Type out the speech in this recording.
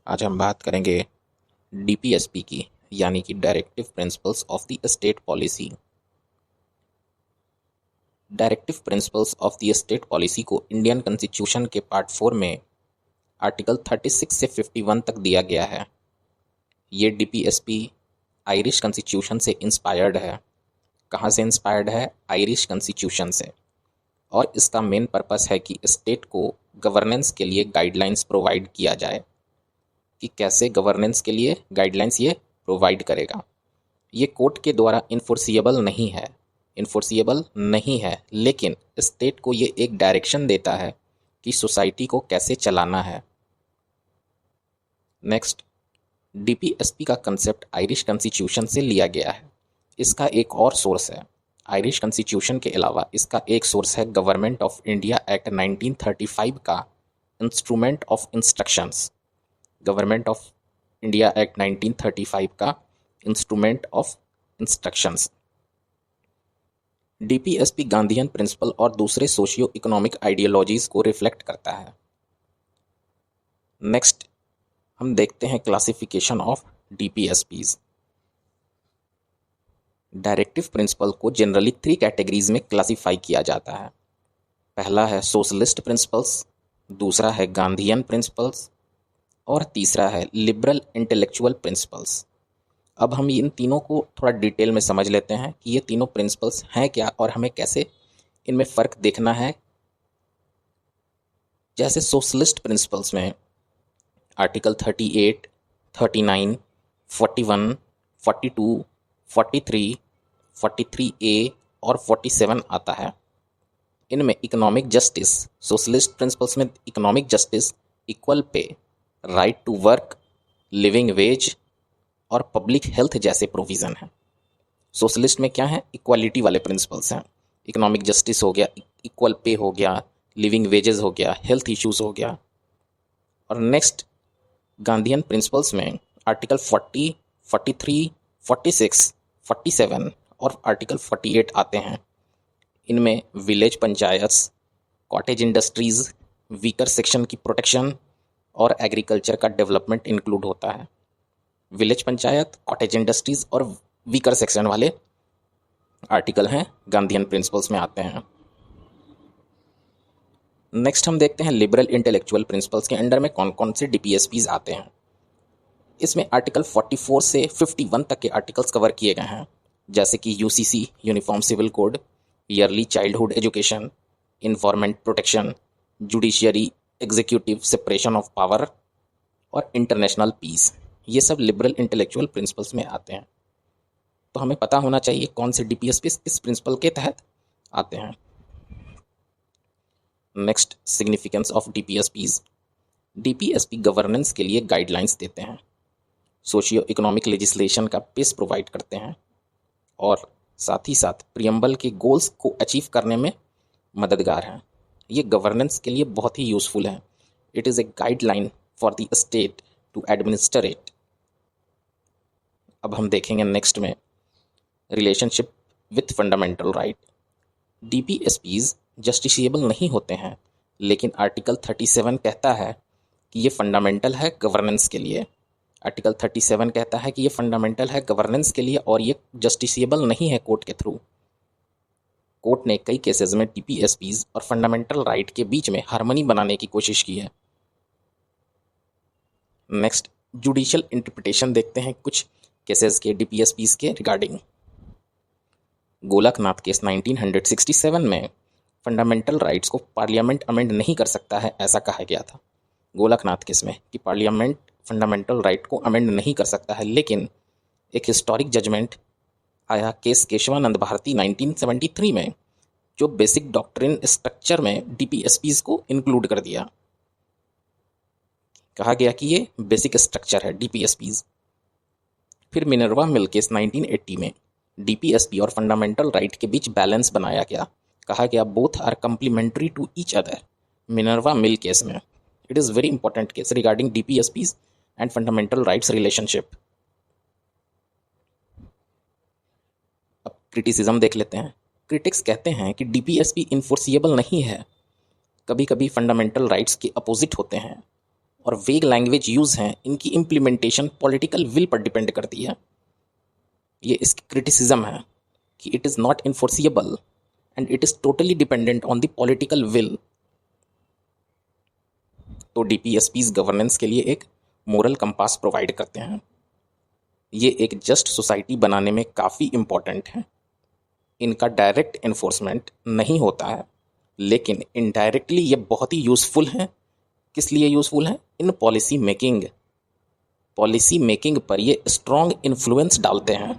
आज हम बात करेंगे डीपीएसपी की, यानी कि directive principles of the state policy. Directive principles of the state policy को इंडियन कॉन्स्टिट्यूशन के पार्ट 4 में आर्टिकल 36 से 51 तक दिया गया है। ये डीपीएसपी आयरिश कॉन्स्टिट्यूशन से इंस्पायर्ड है। कहाँ से इंस्पायर्ड है? आयरिश कॉन्स्टिट्यूशन से। और इसका मेन पर्पस है कि स्टेट को गवर्नेंस के लिए गाइडलाइंस प्रोवाइड किया जाए, कि कैसे गवर्नेंस के लिए गाइडलाइंस ये प्रोवाइड करेगा। ये कोर्ट के द्वारा इन्फोर्सिएबल नहीं है, लेकिन स्टेट को ये एक डायरेक्शन देता है कि सोसाइटी को कैसे चलाना है। नेक्स्ट, डीपीएसपी का कंसेप्ट आयरिश कॉन्स्टिट्यूशन से लिया गया है। इसका एक और सोर्स है। आयरिश कॉन्स्टिट्यूशन के अलावा इसका एक सोर्स है गवर्नमेंट ऑफ इंडिया एक्ट 1935 का instrument of instructions. Government of India act 1935 का instrument of instructions. DPSP Gandhian principle और दूसरे सोशियो इकोनॉमिक आइडियोलॉजीज को रिफ्लेक्ट करता है। नेक्स्ट हम देखते हैं classification of DPSPs. Directive principle को जनरली 3 कैटेगरीज में क्लासिफाई किया जाता है। पहला है सोशलिस्ट प्रिंसिपल्स, दूसरा है गांधीयन प्रिंसिपल्स और तीसरा है लिबरल इंटेलेक्चुअल प्रिंसिपल्स। अब हम इन तीनों को थोड़ा डिटेल में समझ लेते हैं कि ये तीनों प्रिंसिपल्स हैं क्या और हमें कैसे इनमें फ़र्क देखना है। जैसे सोशलिस्ट प्रिंसिपल्स में आर्टिकल 38, 39, 41, 42, 43, 43A और 47 आता है। इनमें इकोनॉमिक जस्टिस, सोशलिस्ट प्रिंसिपल्स में economic justice, equal pay, right to work, living wage और पब्लिक हेल्थ जैसे प्रोविज़न हैं। सोशलिस्ट में क्या है? इक्वालिटी वाले प्रिंसिपल्स हैं। इकोनॉमिक जस्टिस हो गया, इक्वल पे हो गया, लिविंग वेजेस हो गया, हेल्थ इश्यूज हो गया। और नेक्स्ट गांधीयन प्रिंसिपल्स में आर्टिकल 40, 43, 46, 47 और आर्टिकल 48 आते हैं। इनमें village panchayats, cottage industries, weaker section की प्रोटेक्शन और एग्रीकल्चर का डेवलपमेंट इंक्लूड होता है। विलेज पंचायत, कॉटेज इंडस्ट्रीज और वीकर सेक्शन वाले आर्टिकल हैं, गांधीयन प्रिंसिपल्स में आते हैं। नेक्स्ट हम देखते हैं लिबरल इंटेलेक्चुअल प्रिंसिपल्स के अंडर में कौन कौन से डीपीएसपीज आते हैं। इसमें आर्टिकल 44 से 51 तक के आर्टिकल्स कवर किए गए हैं, जैसे कि UCC uniform civil code, early childhood education, environment protection, judiciary executive separation of power और इंटरनेशनल पीस। ये सब लिबरल इंटेलेक्चुअल प्रिंसिपल्स में आते हैं। तो हमें पता होना चाहिए कौन से डीपीएसपी किस प्रिंसिपल के तहत आते हैं। Next, significance of DPSPs. DPSP governance के लिए गाइडलाइंस देते हैं, सोशियो इकोनॉमिक लेजिस्लेशन का बेस प्रोवाइड करते हैं और साथ ही साथ प्रियम्बल के गोल्स को अचीव करने में मददगार हैं। ये गवर्नेंस के लिए बहुत ही यूज़फुल है। It is a guideline for the state to administer it. अब हम देखेंगे नेक्स्ट में relationship with fundamental right. DPSPs justiciable नहीं होते हैं, लेकिन आर्टिकल 37 कहता है कि ये फंडामेंटल है गवर्नेंस के लिए। आर्टिकल 37 कहता है कि ये फंडामेंटल है गवर्नेंस के लिए और ये जस्टिसिएबल नहीं है कोर्ट के थ्रू। कोर्ट ने कई केसेस में डीपीएसपीज और फंडामेंटल राइट के बीच में हार्मनी बनाने की कोशिश की है। नेक्स्ट, जुडिशियल इंटरप्रिटेशन देखते हैं कुछ केसेस के डीपीएसपीज के रिगार्डिंग। गोलकनाथ केस 1967 में फंडामेंटल राइट्स को पार्लियामेंट अमेंड नहीं कर सकता है, ऐसा कहा गया था गोलकनाथ केस में कि पार्लियामेंट फंडामेंटल राइट को अमेंड नहीं कर सकता है। लेकिन एक हिस्टोरिक जजमेंट आया केस केशवानंद भारती 1973 में, जो बेसिक डॉक्ट्रिन स्ट्रक्चर में डीपीएसपीज को इंक्लूड कर दिया। कहा गया कि ये बेसिक स्ट्रक्चर है डीपीएसपीज। फिर मिनर्वा मिल केस 1980 में डीपीएसपी और फंडामेंटल राइट के बीच बैलेंस बनाया गया। कहा गया both are complementary to each other. Minerva Mill case में it is very important case regarding DPSPs and fundamental rights relationship. अब क्रिटिसिज्म देख लेते हैं। क्रिटिक्स कहते हैं कि डीपीएसपी इन्फोर्सिएबल नहीं है, कभी कभी फंडामेंटल राइट्स के अपोजिट होते हैं और वेग लैंग्वेज यूज़ हैं, इनकी इम्प्लीमेंटेशन पॉलिटिकल विल पर डिपेंड करती है। ये इसकी क्रिटिसिज्म है कि it is not enforceable and it is totally dependent on the political will. तो डीपीएसपीज गवर्नेंस के लिए एक मोरल कंपास प्रोवाइड करते हैं। ये एक जस्ट सोसाइटी बनाने में काफ़ी इम्पॉर्टेंट है। इनका डायरेक्ट इन्फोर्समेंट नहीं होता है, लेकिन इनडायरेक्टली ये बहुत ही यूज़फुल हैं। किस लिए यूज़फुल हैं? इन पॉलिसी मेकिंग पर ये स्ट्रॉन्ग इन्फ्लुएंस डालते हैं।